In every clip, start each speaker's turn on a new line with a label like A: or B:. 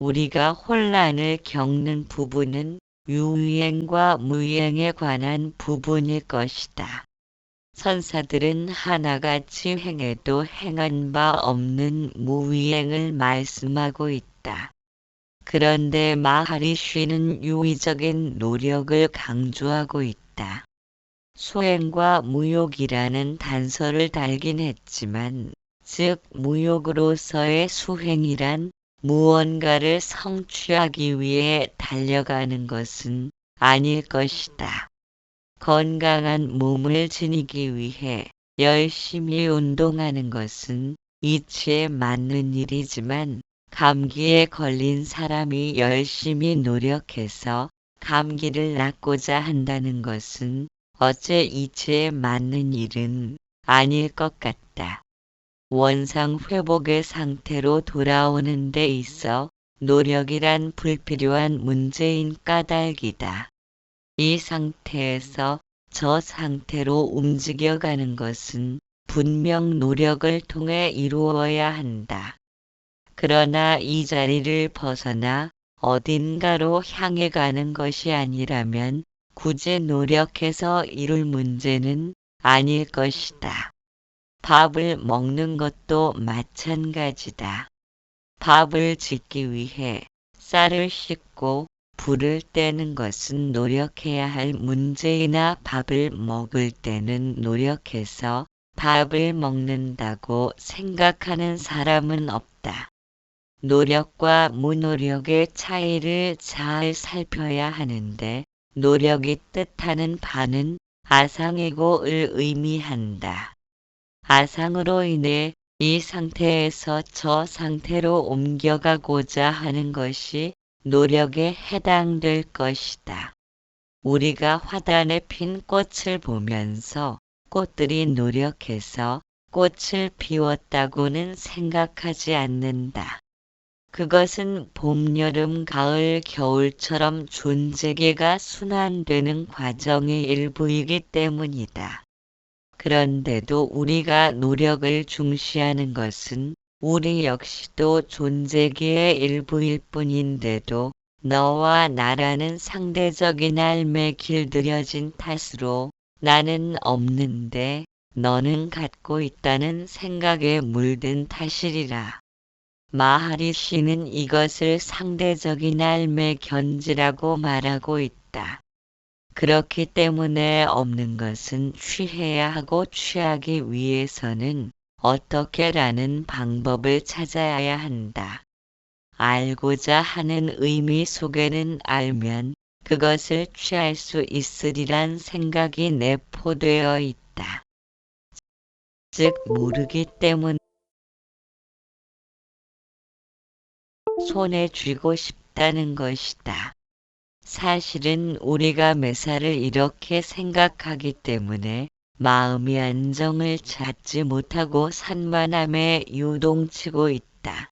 A: 우리가 혼란을 겪는 부분은 유행과 무행에 관한 부분일 것이다. 선사들은 하나같이 행해도 행한 바 없는 무위행을 말씀하고 있다. 그런데 마하리쉬는 유의적인 노력을 강조하고 있다. 수행과 무욕이라는 단서를 달긴 했지만, 즉 무욕으로서의 수행이란 무언가를 성취하기 위해 달려가는 것은 아닐 것이다. 건강한 몸을 지니기 위해 열심히 운동하는 것은 이치에 맞는 일이지만 감기에 걸린 사람이 열심히 노력해서 감기를 낫고자 한다는 것은 어째 이치에 맞는 일은 아닐 것 같다. 원상 회복의 상태로 돌아오는 데 있어 노력이란 불필요한 문제인 까닭이다. 이 상태에서 저 상태로 움직여가는 것은 분명 노력을 통해 이루어야 한다. 그러나 이 자리를 벗어나 어딘가로 향해 가는 것이 아니라면 굳이 노력해서 이룰 문제는 아닐 것이다. 밥을 먹는 것도 마찬가지다. 밥을 짓기 위해 쌀을 씻고 불을 떼는 것은 노력해야 할 문제이나 밥을 먹을 때는 노력해서 밥을 먹는다고 생각하는 사람은 없다. 노력과 무노력의 차이를 잘 살펴야 하는데 노력이 뜻하는 바는 아상이고을 의미한다. 아상으로 인해 이 상태에서 저 상태로 옮겨가고자 하는 것이 노력에 해당될 것이다. 우리가 화단에 핀 꽃을 보면서 꽃들이 노력해서 꽃을 피웠다고는 생각하지 않는다. 그것은 봄, 여름, 가을, 겨울처럼 존재계가 순환되는 과정의 일부이기 때문이다. 그런데도 우리가 노력을 중시하는 것은 우리 역시도 존재계의 일부일 뿐인데도 너와 나라는 상대적인 삶에 길들여진 탓으로 나는 없는데 너는 갖고 있다는 생각에 물든 탓이리라. 마하리시는 이것을 상대적인 삶의 견지라고 말하고 있다. 그렇기 때문에 없는 것은 취해야 하고 취하기 위해서는 어떻게라는 방법을 찾아야 한다. 알고자 하는 의미 속에는 알면 그것을 취할 수 있으리란 생각이 내포되어 있다. 즉 모르기 때문 손에 쥐고 싶다는 것이다. 사실은 우리가 매사를 이렇게 생각하기 때문에 마음이 안정을 찾지 못하고 산만함에 요동치고 있다.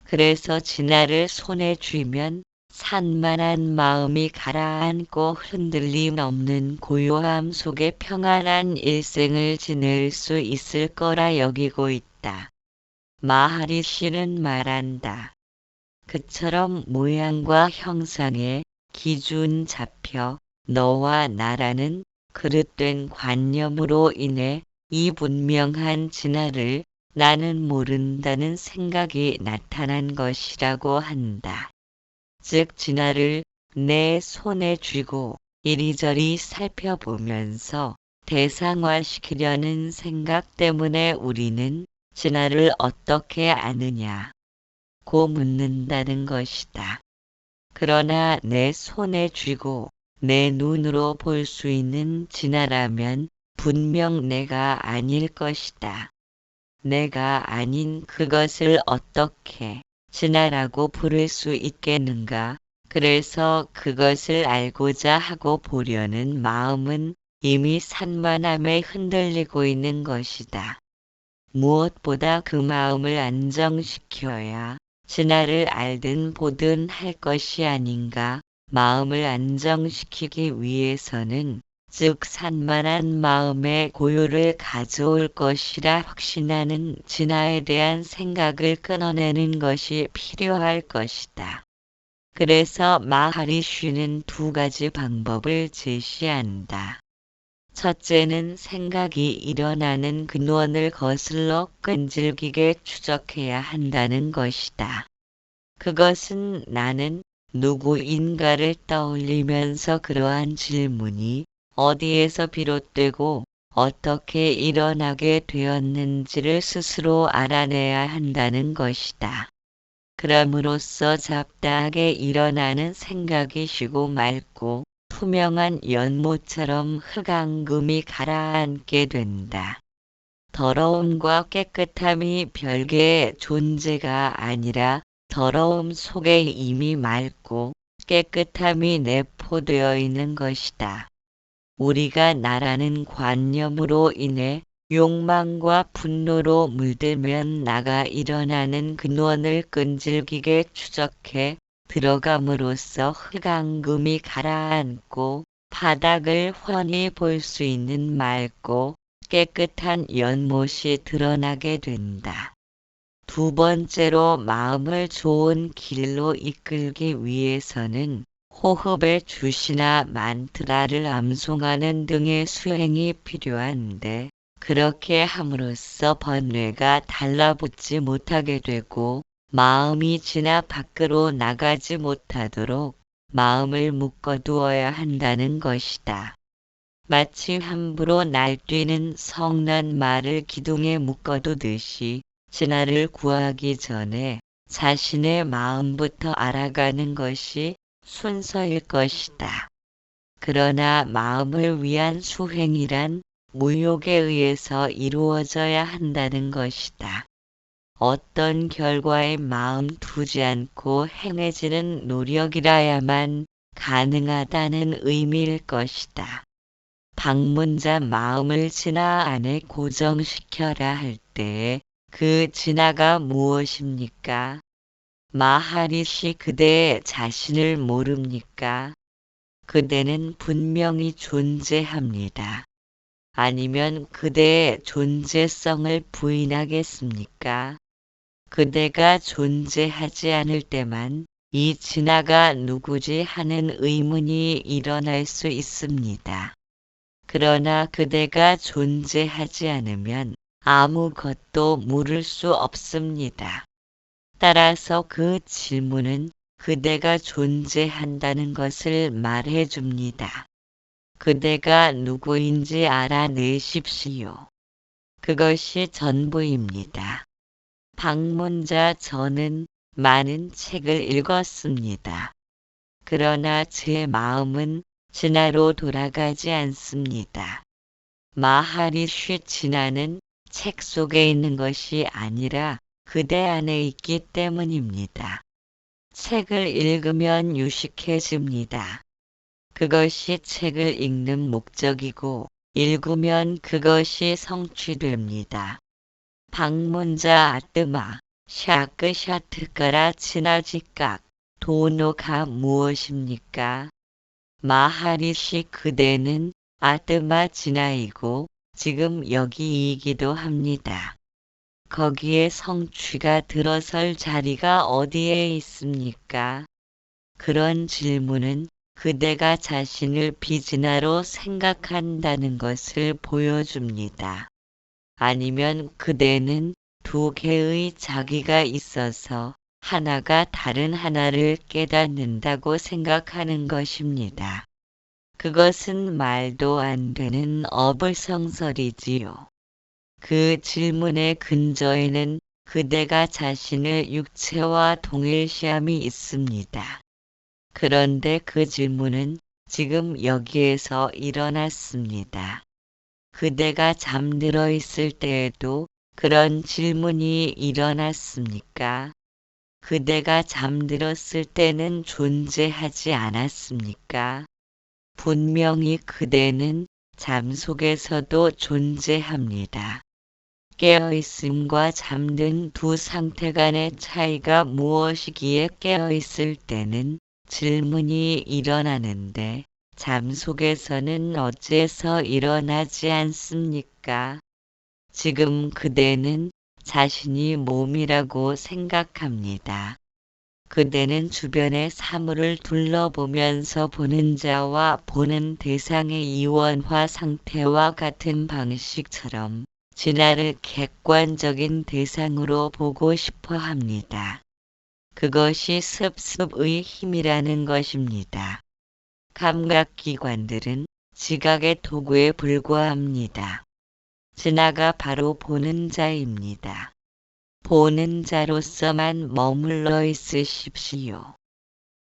A: 그래서 진화를 손에 쥐면 산만한 마음이 가라앉고 흔들림 없는 고요함 속에 평안한 일생을 지낼 수 있을 거라 여기고 있다. 마하리시는 말한다. 그처럼 모양과 형상에 기준 잡혀 너와 나라는 그릇된 관념으로 인해 이 분명한 진화를 나는 모른다는 생각이 나타난 것이라고 한다. 즉 진화를 내 손에 쥐고 이리저리 살펴보면서 대상화시키려는 생각 때문에 우리는 진화를 어떻게 아느냐 고 묻는다는 것이다. 그러나 내 손에 쥐고 내 눈으로 볼 수 있는 진화라면 분명 내가 아닐 것이다. 내가 아닌 그것을 어떻게 진화라고 부를 수 있겠는가? 그래서 그것을 알고자 하고 보려는 마음은 이미 산만함에 흔들리고 있는 것이다. 무엇보다 그 마음을 안정시켜야 진화를 알든 보든 할 것이 아닌가. 마음을 안정시키기 위해서는 즉 산만한 마음의 고요를 가져올 것이라 확신하는 진화에 대한 생각을 끊어내는 것이 필요할 것이다. 그래서 마하리쉬는 두 가지 방법을 제시한다. 첫째는 생각이 일어나는 근원을 거슬러 끈질기게 추적해야 한다는 것이다. 그것은 나는 누구인가를 떠올리면서 그러한 질문이 어디에서 비롯되고 어떻게 일어나게 되었는지를 스스로 알아내야 한다는 것이다. 그럼으로써 잡다하게 일어나는 생각이 쉬고 맑고 투명한 연못처럼 흑암금이 가라앉게 된다. 더러움과 깨끗함이 별개의 존재가 아니라 더러움 속에 이미 맑고 깨끗함이 내포되어 있는 것이다. 우리가 나라는 관념으로 인해 욕망과 분노로 물들면 나가 일어나는 근원을 끈질기게 추적해 들어감으로써 흑암금이 가라앉고 바닥을 훤히 볼 수 있는 맑고 깨끗한 연못이 드러나게 된다. 두 번째로 마음을 좋은 길로 이끌기 위해서는 호흡의 주시나 만트라를 암송하는 등의 수행이 필요한데 그렇게 함으로써 번뇌가 달라붙지 못하게 되고 마음이 지나 밖으로 나가지 못하도록 마음을 묶어두어야 한다는 것이다. 마치 함부로 날뛰는 성난 말을 기둥에 묶어두듯이 진화를 구하기 전에 자신의 마음부터 알아가는 것이 순서일 것이다. 그러나 마음을 위한 수행이란 무욕에 의해서 이루어져야 한다는 것이다. 어떤 결과에 마음 두지 않고 행해지는 노력이라야만 가능하다는 의미일 것이다. 방문자 마음을 진화 안에 고정시켜라 할 때에 그 진화가 무엇입니까? 마하리시 그대 자신을 모릅니까? 그대는 분명히 존재합니다. 아니면 그대의 존재성을 부인하겠습니까? 그대가 존재하지 않을 때만 이 진화가 누구지 하는 의문이 일어날 수 있습니다. 그러나 그대가 존재하지 않으면 아무것도 물을 수 없습니다. 따라서 그 질문은 그대가 존재한다는 것을 말해줍니다. 그대가 누구인지 알아내십시오. 그것이 전부입니다. 방문자 저는 많은 책을 읽었습니다. 그러나 제 마음은 진화로 돌아가지 않습니다. 마하리쉬 진화는 책 속에 있는 것이 아니라 그대 안에 있기 때문입니다. 책을 읽으면 유식해집니다. 그것이 책을 읽는 목적이고 읽으면 그것이 성취됩니다. 방문자 아뜨마, 샤크샤트가라 친아지깍, 도노가 무엇입니까? 마하리시 그대는 아뜨마 진아이고 지금 여기이기도 합니다. 거기에 성취가 들어설 자리가 어디에 있습니까? 그런 질문은 그대가 자신을 비진화로 생각한다는 것을 보여줍니다. 아니면 그대는 두 개의 자기가 있어서 하나가 다른 하나를 깨닫는다고 생각하는 것입니다. 그것은 말도 안 되는 어불성설이지요. 그 질문의 근저에는 그대가 자신의 육체와 동일시함이 있습니다. 그런데 그 질문은 지금 여기에서 일어났습니다. 그대가 잠들어 있을 때에도 그런 질문이 일어났습니까? 그대가 잠들었을 때는 존재하지 않았습니까? 분명히 그대는 잠 속에서도 존재합니다. 깨어있음과 잠든 두 상태 간의 차이가 무엇이기에 깨어있을 때는 질문이 일어나는데 잠 속에서는 어째서 일어나지 않습니까? 지금 그대는 자신이 몸이라고 생각합니다. 그대는 주변의 사물을 둘러보면서 보는 자와 보는 대상의 이원화 상태와 같은 방식처럼 진화를 객관적인 대상으로 보고 싶어 합니다. 그것이 습습의 힘이라는 것입니다. 감각기관들은 지각의 도구에 불과합니다. 진화가 바로 보는 자입니다. 보는 자로서만 머물러 있으십시오.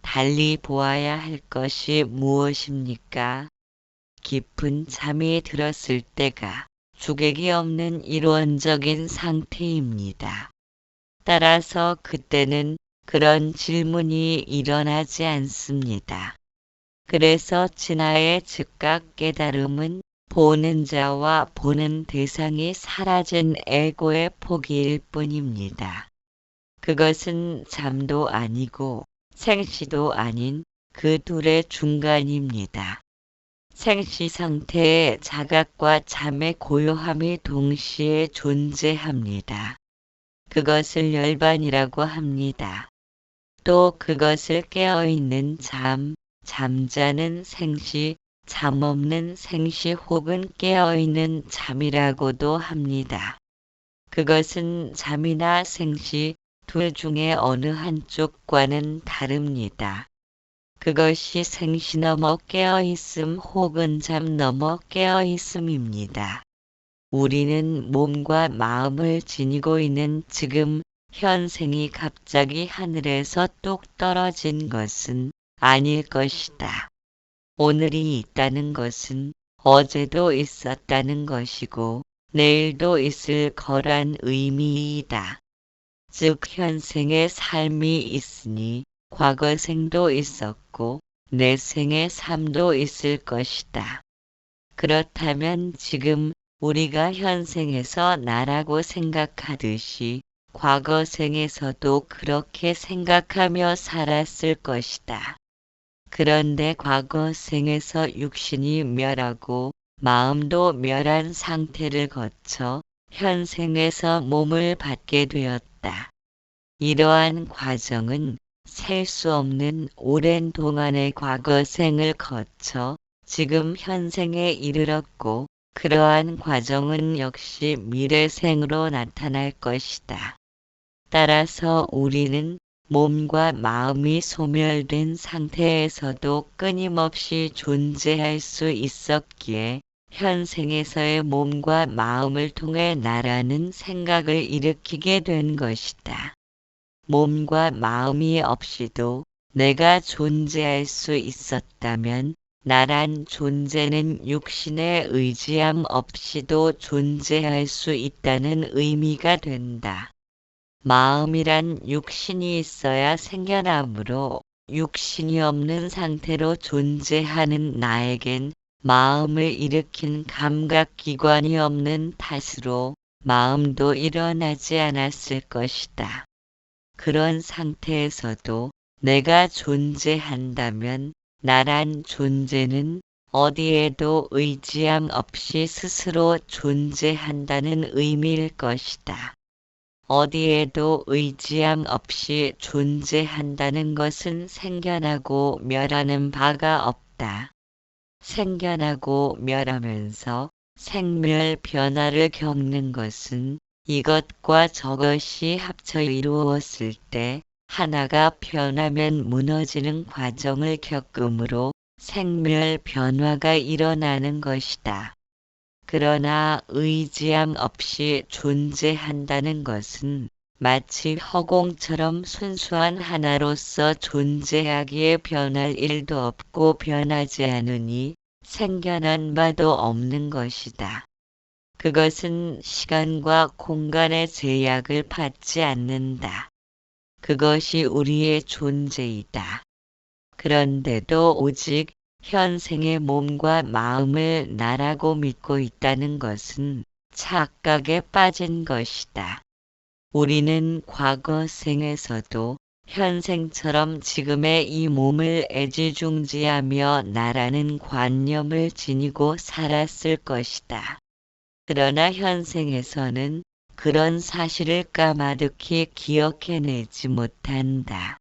A: 달리 보아야 할 것이 무엇입니까? 깊은 잠이 들었을 때가 주객이 없는 일원적인 상태입니다. 따라서 그때는 그런 질문이 일어나지 않습니다. 그래서 진화의 즉각 깨달음은 보는 자와 보는 대상이 사라진 에고의 포기일 뿐입니다. 그것은 잠도 아니고 생시도 아닌 그 둘의 중간입니다. 생시 상태의 자각과 잠의 고요함이 동시에 존재합니다. 그것을 열반이라고 합니다. 또 그것을 깨어있는 잠, 잠자는 생시, 잠없는 생시 혹은 깨어있는 잠이라고도 합니다. 그것은 잠이나 생시 둘 중에 어느 한쪽과는 다릅니다. 그것이 생시 넘어 깨어있음 혹은 잠 넘어 깨어있음입니다. 우리는 몸과 마음을 지니고 있는 지금 현생이 갑자기 하늘에서 뚝 떨어진 것은 아닐 것이다. 오늘이 있다는 것은 어제도 있었다는 것이고 내일도 있을 거란 의미이다. 즉 현생의 삶이 있으니 과거생도 있었고 내생의 삶도 있을 것이다. 그렇다면 지금 우리가 현생에서 나라고 생각하듯이 과거생에서도 그렇게 생각하며 살았을 것이다. 그런데 과거생에서 육신이 멸하고 마음도 멸한 상태를 거쳐 현생에서 몸을 받게 되었다. 이러한 과정은 셀 수 없는 오랜 동안의 과거생을 거쳐 지금 현생에 이르렀고 그러한 과정은 역시 미래생으로 나타날 것이다. 따라서 우리는 몸과 마음이 소멸된 상태에서도 끊임없이 존재할 수 있었기에 현생에서의 몸과 마음을 통해 나라는 생각을 일으키게 된 것이다. 몸과 마음이 없이도 내가 존재할 수 있었다면 나란 존재는 육신의 의지함 없이도 존재할 수 있다는 의미가 된다. 마음이란 육신이 있어야 생겨나므로 육신이 없는 상태로 존재하는 나에겐 마음을 일으킨 감각기관이 없는 탓으로 마음도 일어나지 않았을 것이다. 그런 상태에서도 내가 존재한다면 나란 존재는 어디에도 의지함 없이 스스로 존재한다는 의미일 것이다. 어디에도 의지함 없이 존재한다는 것은 생겨나고 멸하는 바가 없다. 생겨나고 멸하면서 생멸 변화를 겪는 것은 이것과 저것이 합쳐 이루었을 때 하나가 변하면 무너지는 과정을 겪으므로 생멸 변화가 일어나는 것이다. 그러나 의지함 없이 존재한다는 것은 마치 허공처럼 순수한 하나로서 존재하기에 변할 일도 없고 변하지 않으니 생겨난 바도 없는 것이다. 그것은 시간과 공간의 제약을 받지 않는다. 그것이 우리의 존재이다. 그런데도 오직 현생의 몸과 마음을 나라고 믿고 있다는 것은 착각에 빠진 것이다. 우리는 과거 생에서도 현생처럼 지금의 이 몸을 애지중지하며 나라는 관념을 지니고 살았을 것이다. 그러나 현생에서는 그런 사실을 까마득히 기억해내지 못한다.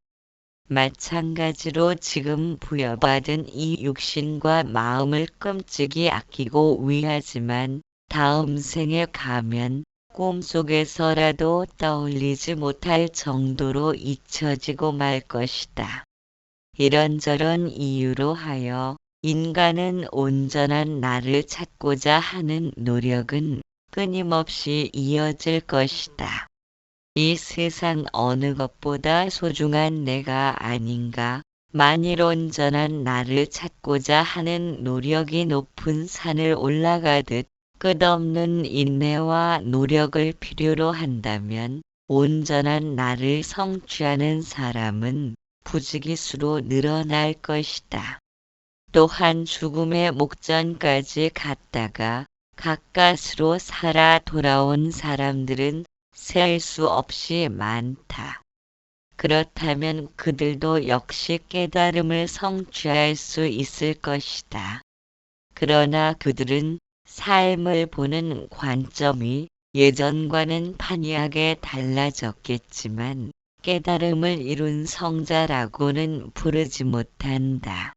A: 마찬가지로 지금 부여받은 이 육신과 마음을 끔찍이 아끼고 위하지만 다음 생에 가면 꿈속에서라도 떠올리지 못할 정도로 잊혀지고 말 것이다. 이런저런 이유로 하여 인간은 온전한 나를 찾고자 하는 노력은 끊임없이 이어질 것이다. 이 세상 어느 것보다 소중한 내가 아닌가, 만일 온전한 나를 찾고자 하는 노력이 높은 산을 올라가듯 끝없는 인내와 노력을 필요로 한다면 온전한 나를 성취하는 사람은 부지기수로 늘어날 것이다. 또한 죽음의 목전까지 갔다가 가까스로 살아 돌아온 사람들은 셀 수 없이 많다. 그렇다면 그들도 역시 깨달음을 성취할 수 있을 것이다. 그러나 그들은 삶을 보는 관점이 예전과는 판이하게 달라졌겠지만 깨달음을 이룬 성자라고는 부르지 못한다.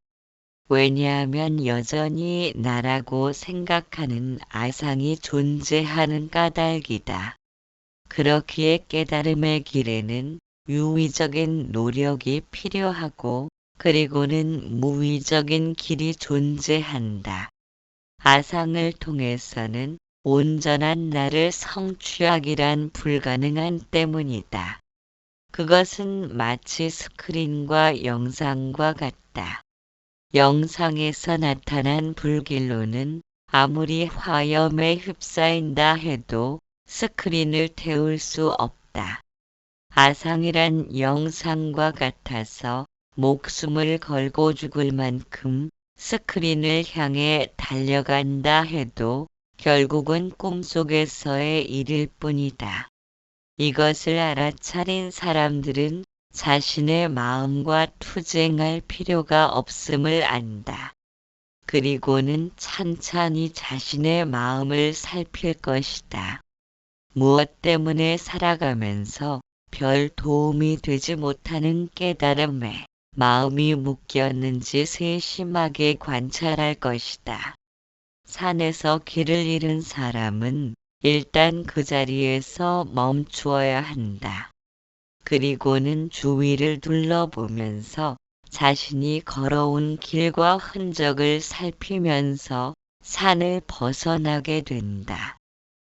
A: 왜냐하면 여전히 나라고 생각하는 아상이 존재하는 까닭이다. 그렇기에 깨달음의 길에는 유의적인 노력이 필요하고 그리고는 무의적인 길이 존재한다. 아상을 통해서는 온전한 나를 성취하기란 불가능한 때문이다. 그것은 마치 스크린과 영상과 같다. 영상에서 나타난 불길로는 아무리 화염에 휩싸인다 해도 스크린을 태울 수 없다. 아상이란 영상과 같아서 목숨을 걸고 죽을 만큼 스크린을 향해 달려간다 해도 결국은 꿈속에서의 일일 뿐이다. 이것을 알아차린 사람들은 자신의 마음과 투쟁할 필요가 없음을 안다. 그리고는 찬찬히 자신의 마음을 살필 것이다. 무엇 때문에 살아가면서 별 도움이 되지 못하는 깨달음에 마음이 묶였는지 세심하게 관찰할 것이다. 산에서 길을 잃은 사람은 일단 그 자리에서 멈추어야 한다. 그리고는 주위를 둘러보면서 자신이 걸어온 길과 흔적을 살피면서 산을 벗어나게 된다.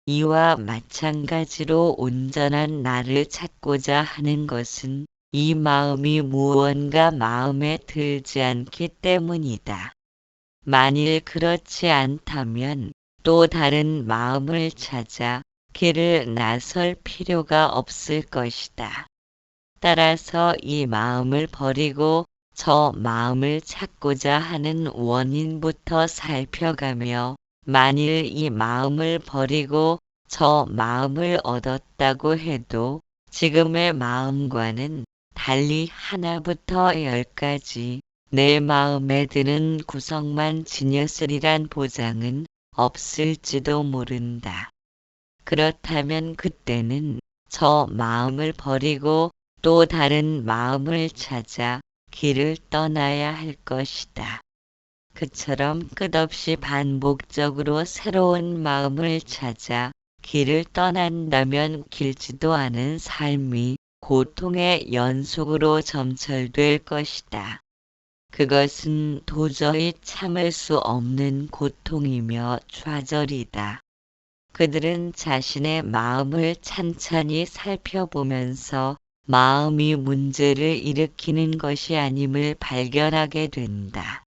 A: 이와 마찬가지로 온전한 나를 찾고자 하는 것은 이 마음이 무언가 마음에 들지 않기 때문이다. 만일 그렇지 않다면 또 다른 마음을 찾아 길을 나설 필요가 없을 것이다. 따라서 이 마음을 버리고 저 마음을 찾고자 하는 원인부터 살펴가며 만일 이 마음을 버리고 저 마음을 얻었다고 해도 지금의 마음과는 달리 하나부터 열까지 내 마음에 드는 구성만 지녔으리란 보장은 없을지도 모른다. 그렇다면 그때는 저 마음을 버리고 또 다른 마음을 찾아 길을 떠나야 할 것이다. 그처럼 끝없이 반복적으로 새로운 마음을 찾아 길을 떠난다면 길지도 않은 삶이 고통의 연속으로 점철될 것이다. 그것은 도저히 참을 수 없는 고통이며 좌절이다. 그들은 자신의 마음을 찬찬히 살펴보면서 마음이 문제를 일으키는 것이 아님을 발견하게 된다.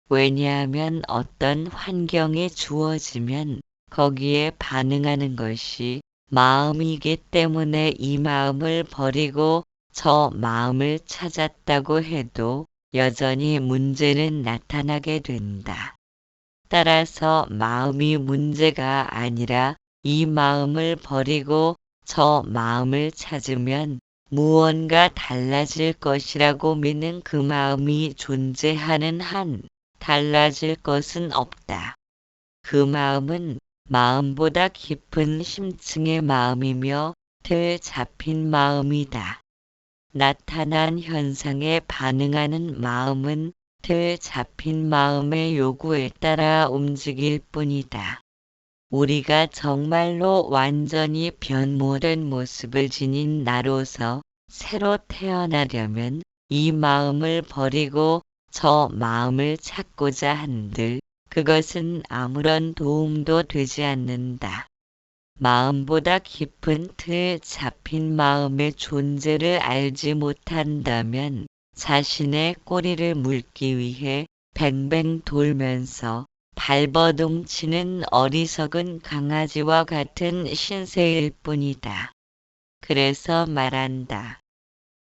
A: 왜냐하면 어떤 환경이 주어지면 거기에 반응하는 것이 마음이기 때문에 이 마음을 버리고 저 마음을 찾았다고 해도 여전히 문제는 나타나게 된다. 따라서 마음이 문제가 아니라 이 마음을 버리고 저 마음을 찾으면 무언가 달라질 것이라고 믿는 그 마음이 존재하는 한 달라질 것은 없다. 그 마음은 마음보다 깊은 심층의 마음이며 틀 잡힌 마음이다. 나타난 현상에 반응하는 마음은 틀 잡힌 마음의 요구에 따라 움직일 뿐이다. 우리가 정말로 완전히 변모된 모습을 지닌 나로서 새로 태어나려면 이 마음을 버리고 저 마음을 찾고자 한들 그것은 아무런 도움도 되지 않는다. 마음보다 깊은 틀 잡힌 마음의 존재를 알지 못한다면 자신의 꼬리를 물기 위해 뱅뱅 돌면서 발버둥 치는 어리석은 강아지와 같은 신세일 뿐이다. 그래서 말한다.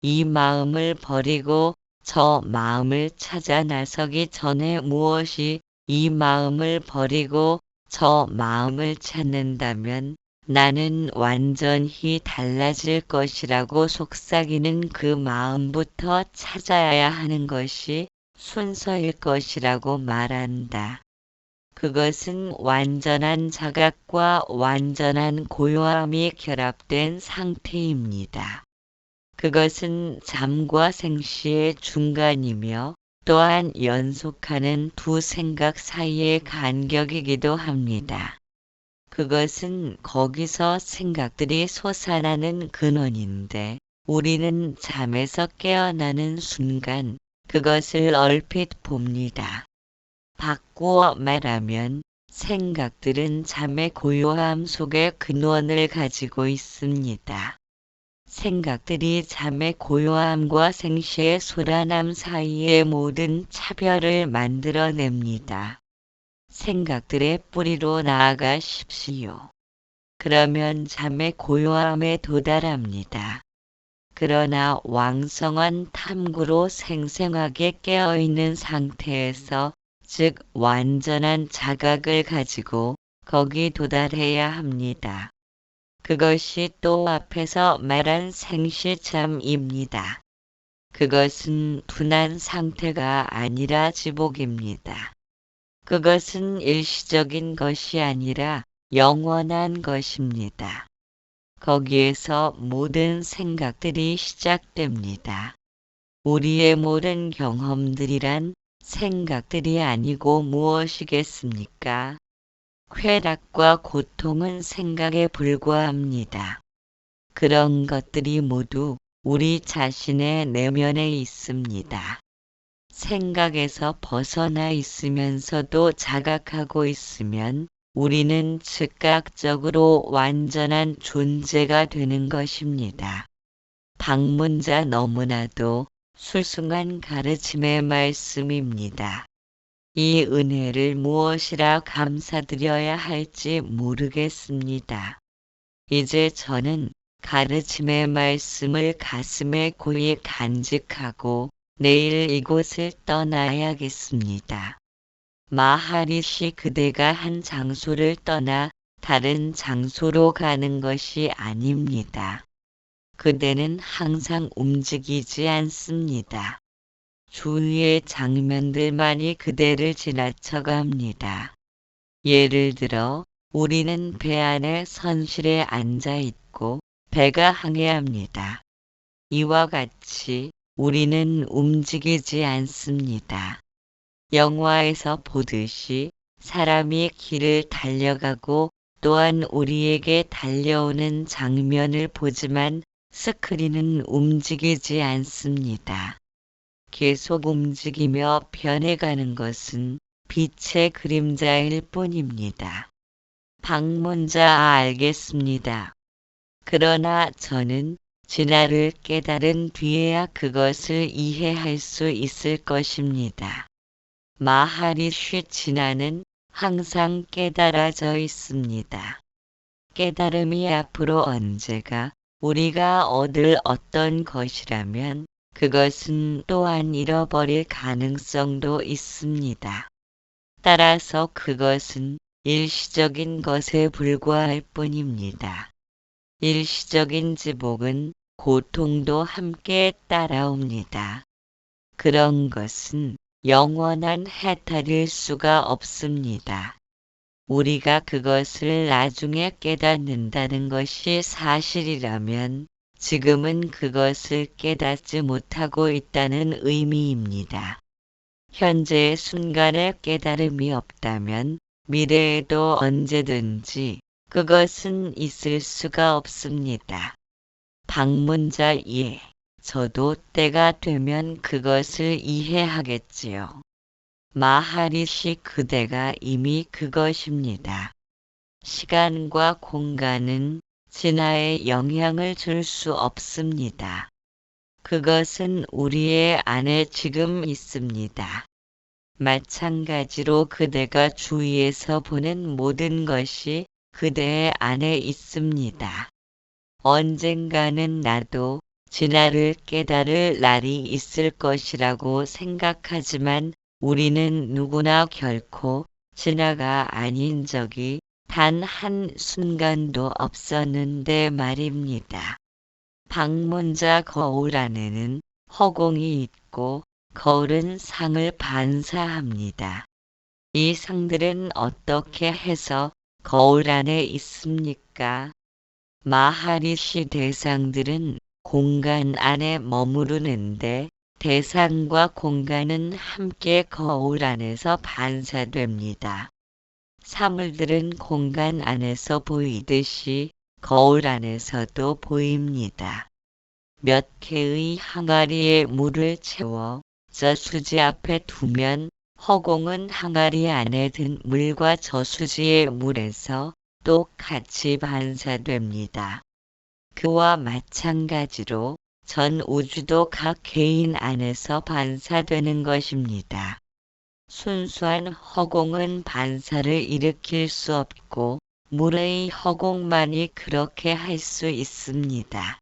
A: 이 마음을 버리고 저 마음을 찾아 나서기 전에 무엇이 이 마음을 버리고 저 마음을 찾는다면 나는 완전히 달라질 것이라고 속삭이는 그 마음부터 찾아야 하는 것이 순서일 것이라고 말한다. 그것은 완전한 자각과 완전한 고요함이 결합된 상태입니다. 그것은 잠과 생시의 중간이며 또한 연속하는 두 생각 사이의 간격이기도 합니다. 그것은 거기서 생각들이 솟아나는 근원인데 우리는 잠에서 깨어나는 순간 그것을 얼핏 봅니다. 바꾸어 말하면 생각들은 잠의 고요함 속에 근원을 가지고 있습니다. 생각들이 잠의 고요함과 생시의 소란함 사이의 모든 차별을 만들어냅니다. 생각들의 뿌리로 나아가십시오. 그러면 잠의 고요함에 도달합니다. 그러나 왕성한 탐구로 생생하게 깨어있는 상태에서 즉 완전한 자각을 가지고 거기 도달해야 합니다. 그것이 또 앞에서 말한 생시잠입니다. 그것은 둔한 상태가 아니라 지복입니다. 그것은 일시적인 것이 아니라 영원한 것입니다. 거기에서 모든 생각들이 시작됩니다. 우리의 모든 경험들이란 생각들이 아니고 무엇이겠습니까? 쾌락과 고통은 생각에 불과합니다. 그런 것들이 모두 우리 자신의 내면에 있습니다. 생각에서 벗어나 있으면서도 자각하고 있으면 우리는 즉각적으로 완전한 존재가 되는 것입니다. 방문자 너무나도 술숭한 가르침의 말씀입니다. 이 은혜를 무엇이라 감사드려야 할지 모르겠습니다. 이제 저는 가르침의 말씀을 가슴에 고이 간직하고 내일 이곳을 떠나야겠습니다. 마하리시 그대가 한 장소를 떠나 다른 장소로 가는 것이 아닙니다. 그대는 항상 움직이지 않습니다. 주위의 장면들만이 그대를 지나쳐갑니다. 예를 들어 우리는 배 안에 선실에 앉아 있고 배가 항해합니다. 이와 같이 우리는 움직이지 않습니다. 영화에서 보듯이 사람이 길을 달려가고 또한 우리에게 달려오는 장면을 보지만 스크린은 움직이지 않습니다. 계속 움직이며 변해가는 것은 빛의 그림자일 뿐입니다. 방문자 알겠습니다. 그러나 저는 진화를 깨달은 뒤에야 그것을 이해할 수 있을 것입니다. 마하리쉬 진화는 항상 깨달아져 있습니다. 깨달음이 앞으로 언제가 우리가 얻을 어떤 것이라면 그것은 또한 잃어버릴 가능성도 있습니다. 따라서 그것은 일시적인 것에 불과할 뿐입니다. 일시적인 지복은 고통도 함께 따라옵니다. 그런 것은 영원한 해탈일 수가 없습니다. 우리가 그것을 나중에 깨닫는다는 것이 사실이라면 지금은 그것을 깨닫지 못하고 있다는 의미입니다. 현재의 순간에 깨달음이 없다면 미래에도 언제든지 그것은 있을 수가 없습니다. 방문자 2. 저도 때가 되면 그것을 이해하겠지요. 마하리시 그대가 이미 그것입니다. 시간과 공간은 진화에 영향을 줄 수 없습니다. 그것은 우리의 안에 지금 있습니다. 마찬가지로 그대가 주위에서 보는 모든 것이 그대의 안에 있습니다. 언젠가는 나도 진화를 깨달을 날이 있을 것이라고 생각하지만 우리는 누구나 결코 진화가 아닌 적이 단 한순간도 없었는데 말입니다. 방문자 거울 안에는 허공이 있고 거울은 상을 반사합니다. 이 상들은 어떻게 해서 거울 안에 있습니까? 마하리시 대상들은 공간 안에 머무르는데 대상과 공간은 함께 거울 안에서 반사됩니다. 사물들은 공간 안에서 보이듯이 거울 안에서도 보입니다. 몇 개의 항아리에 물을 채워 저수지 앞에 두면 허공은 항아리 안에 든 물과 저수지의 물에서 똑같이 반사됩니다. 그와 마찬가지로 전 우주도 각 개인 안에서 반사되는 것입니다. 순수한 허공은 반사를 일으킬 수 없고 물의 허공만이 그렇게 할 수 있습니다.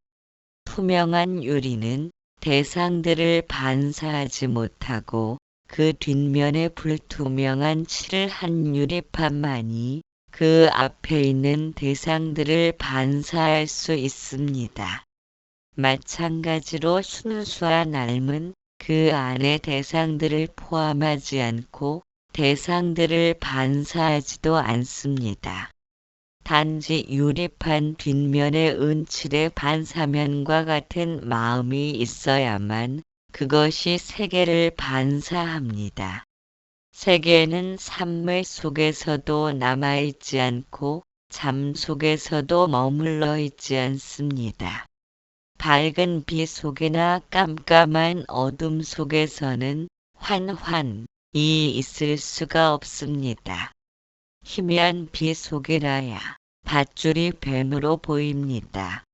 A: 투명한 유리는 대상들을 반사하지 못하고 그 뒷면에 불투명한 칠을 한 유리판만이 그 앞에 있는 대상들을 반사할 수 있습니다. 마찬가지로 순수한 알은 그 안에 대상들을 포함하지 않고 대상들을 반사하지도 않습니다. 단지 유리판 뒷면의 은칠의 반사면과 같은 마음이 있어야만 그것이 세계를 반사합니다. 세계는 삶의 속에서도 남아있지 않고 잠 속에서도 머물러 있지 않습니다. 밝은 빛 속이나 깜깜한 어둠 속에서는 환환이 있을 수가 없습니다. 희미한 빛 속이라야 밧줄이 뱀으로 보입니다.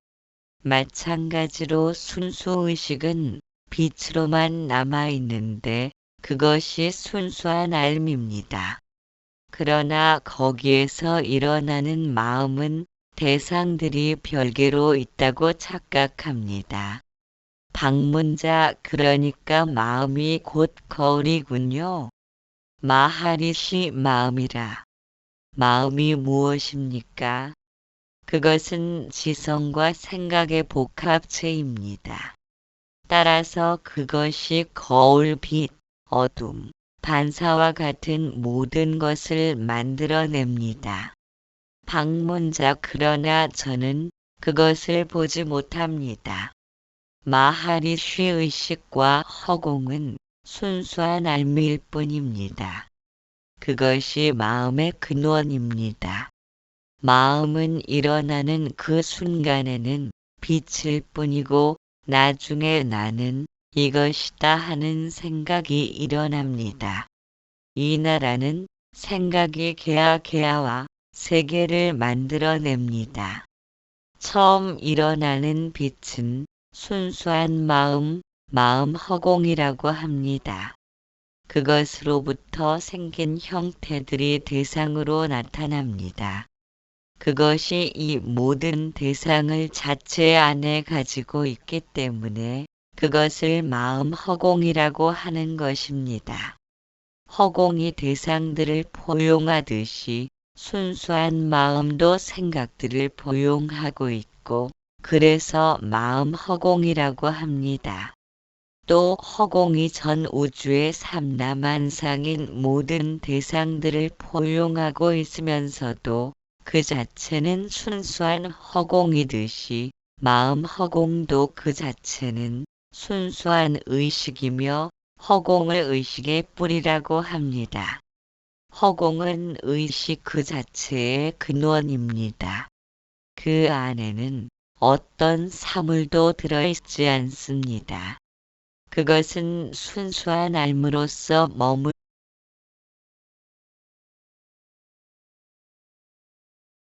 A: 마찬가지로 순수의식은 빛으로만 남아있는데 그것이 순수한 알입니다. 그러나 거기에서 일어나는 마음은 대상들이 별개로 있다고 착각합니다. 방문자 그러니까 마음이 곧 거울이군요. 마하리시 마음이라. 마음이 무엇입니까? 그것은 지성과 생각의 복합체입니다. 따라서 그것이 거울, 빛, 어둠, 반사와 같은 모든 것을 만들어냅니다. 방문자 그러나 저는 그것을 보지 못합니다. 마하리쉬 의식과 허공은 순수한 알미일 뿐입니다. 그것이 마음의 근원입니다. 마음은 일어나는 그 순간에는 빛일 뿐이고 나중에 나는 이것이다 하는 생각이 일어납니다. 이 나라는 생각이 개아와 세계를 만들어냅니다. 처음 일어나는 빛은 순수한 마음 허공이라고 합니다. 그것으로부터 생긴 형태들이 대상으로 나타납니다. 그것이 이 모든 대상을 자체 안에 가지고 있기 때문에 그것을 마음 허공이라고 하는 것입니다. 허공이 대상들을 포용하듯이 순수한 마음도 생각들을 포용하고 있고 그래서 마음 허공이라고 합니다. 또 허공이 전 우주의 삼라만상인 모든 대상들을 포용하고 있으면서도 그 자체는 순수한 허공이듯이 마음 허공도 그 자체는 순수한 의식이며 허공을 의식의 뿌리라고 합니다. 허공은 의식 그 자체의 근원입니다. 그 안에는 어떤 사물도 들어있지 않습니다. 그것은 순수한 알므로서 머물